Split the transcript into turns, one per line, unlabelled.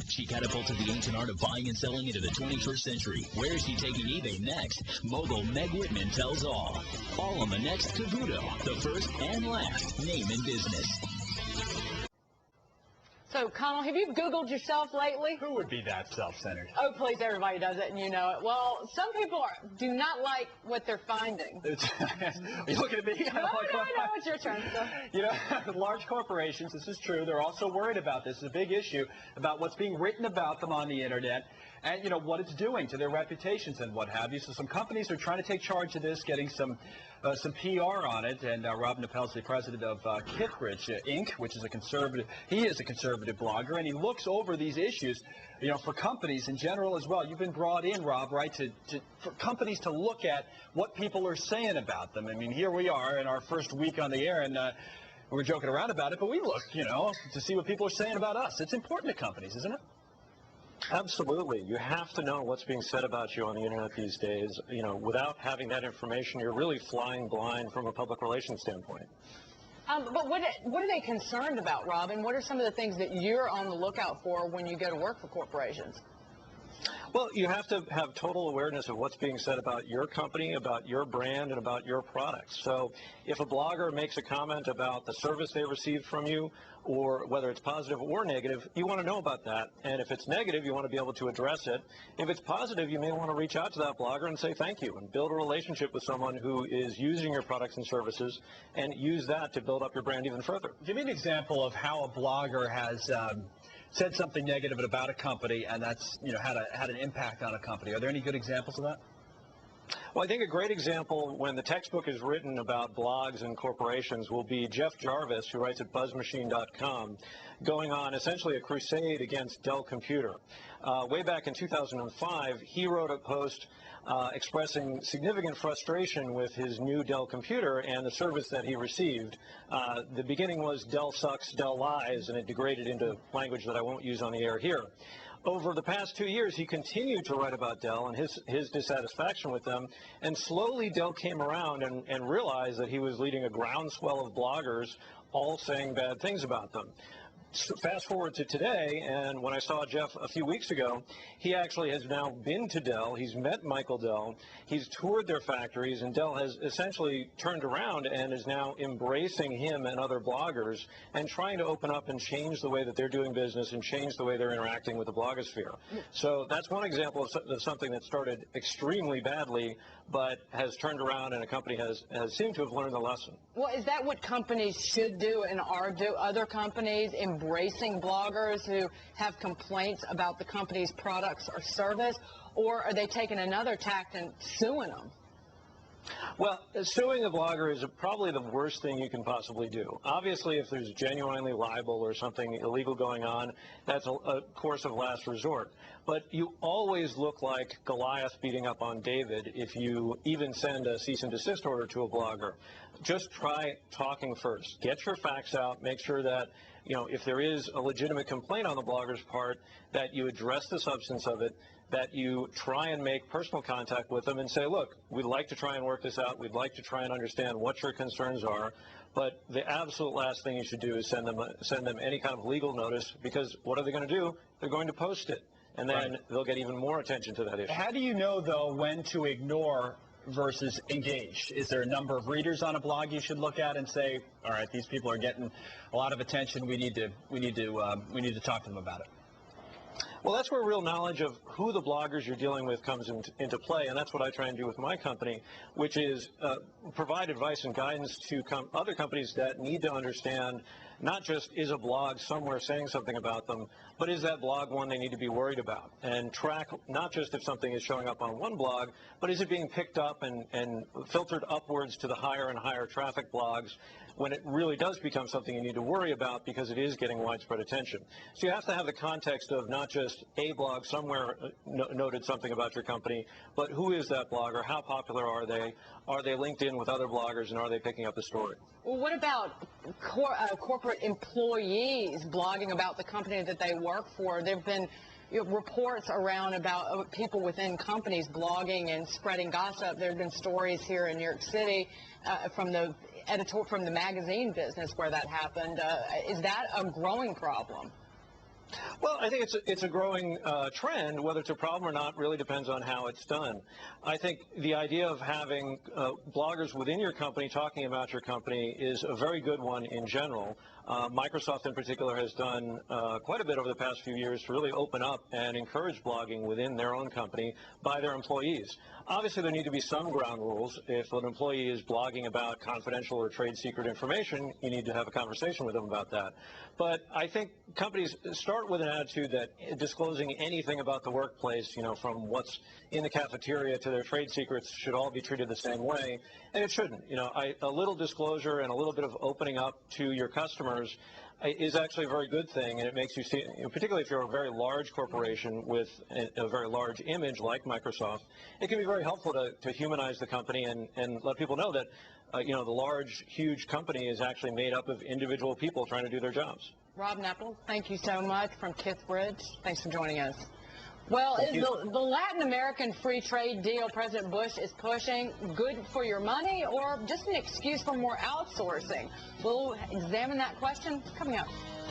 She catapulted the ancient art of buying and selling into the 21st century. Where is she taking eBay next? Mogul Meg Whitman tells all. All on the next Cavuto, the first and last name in business.
So, Connell, have you Googled yourself lately?
Who would be that self-centered?
Oh, please, everybody does it, and you know it. Well, some people do not like what they're finding.
Are you looking at me?
No, it's your turn. So.
You know, large corporations, this is true, they're also worried about this. It's a big issue about what's being written about them on the Internet and, you know, what it's doing to their reputations and what have you. So some companies are trying to take charge of this, getting some PR on it, and Rob Neppell is the president of Kithbridge, Inc., which is a conservative. He is a conservative blogger, and he looks over these issues, you know, for companies in general as well. You've been brought in, Rob, right, for companies to look at what people are saying about them. I mean, here we are in our first week on the air, and we're joking around about it, but we look, you know, to see what people are saying about us. It's important to companies, isn't it?
Absolutely. You have to know what's being said about you on the Internet these days. You know, without having that information, you're really flying blind from a public relations standpoint.
But what are they concerned about, Rob? And what are some of the things that you're on the lookout for when you go to work for corporations?
Well, you have to have total awareness of what's being said about your company, about your brand, and about your products. So if a blogger makes a comment about the service they received from you, or whether it's positive or negative, you want to know about that. And if it's negative, you want to be able to address it. If it's positive, you may want to reach out to that blogger and say thank you and build a relationship with someone who is using your products and services and use that to build up your brand even further.
Give me an example of how a blogger has said something negative about a company, and that's, you know, had an impact on a company. Are there any good examples of that?
Well, I think a great example when the textbook is written about blogs and corporations will be Jeff Jarvis, who writes at buzzmachine.com, going on essentially a crusade against Dell Computer. Way back in 2005, he wrote a post expressing significant frustration with his new Dell computer and the service that he received. The beginning was Dell sucks, Dell lies, and it degraded into language that I won't use on the air here. Over the past 2 years, he continued to write about Dell and his dissatisfaction with them, and slowly Dell came around and realized that he was leading a groundswell of bloggers all saying bad things about them. So fast forward to today, and when I saw Jeff a few weeks ago, he actually has now been to Dell. He's met Michael Dell. He's toured their factories, and Dell has essentially turned around and is now embracing him and other bloggers and trying to open up and change the way that they're doing business and change the way they're interacting with the blogosphere. So that's one example of something that started extremely badly but has turned around, and a company has seemed to have learned the lesson.
Well, is that what companies should do and are do? Other companies embracing bloggers who have complaints about the company's products or service, or are they taking another tact and suing them?
Well, suing a blogger is probably the worst thing you can possibly do. Obviously, if there's genuinely libel or something illegal going on, that's a course of last resort. But you always look like Goliath beating up on David if you even send a cease and desist order to a blogger. Just try talking first. Get your facts out. Make sure that, you know, if there is a legitimate complaint on the blogger's part, that you address the substance of it, that you try and make personal contact with them and say, look, we'd like to try and work this out. We'd like to try and understand what your concerns are. But the absolute last thing you should do is send them any kind of legal notice, because what are they going to do? They're going to post it, and then they'll get even more attention to that issue.
How do you know, though, when to ignore versus engage? Is there a number of readers on a blog you should look at and say, all right, these people are getting a lot of attention. We need to talk to them about it?
Well, that's where real knowledge of who the bloggers you're dealing with comes into play, and that's what I try and do with my company, which is provide advice and guidance to other companies that need to understand not just is a blog somewhere saying something about them, but is that blog one they need to be worried about, and track not just if something is showing up on one blog, but is it being picked up and filtered upwards to the higher and higher traffic blogs when it really does become something you need to worry about because it is getting widespread attention. So you have to have the context of not just a blog somewhere noted something about your company, but who is that blogger, how popular are they linked in with other bloggers, and are they picking up the story?
Well, what about corporate employees blogging about the company that they work for? There have been reports around about people within companies blogging and spreading gossip. There have been stories here in New York City from the magazine business where that happened. Is that a growing problem?
Well, I think it's a growing trend. Whether it's a problem or not really depends on how it's done. I think the idea of having bloggers within your company talking about your company is a very good one in general. Microsoft in particular has done quite a bit over the past few years to really open up and encourage blogging within their own company by their employees. Obviously, there need to be some ground rules. If an employee is blogging about confidential or trade secret information, you need to have a conversation with them about that. But I think companies start with an attitude that disclosing anything about the workplace, from what's in the cafeteria to their trade secrets, should all be treated the same way, and it shouldn't. A little disclosure and a little bit of opening up to your customers is actually a very good thing, and it makes you see, particularly if you're a very large corporation with a very large image like Microsoft, it can be very helpful to humanize the company and let people know that the large, huge company is actually made up of individual people trying to do their jobs.
Rob Neppell, thank you so much from Kithbridge. Thanks for joining us. Well, is the Latin American free trade deal President Bush is pushing good for your money or just an excuse for more outsourcing? We'll examine that question coming up.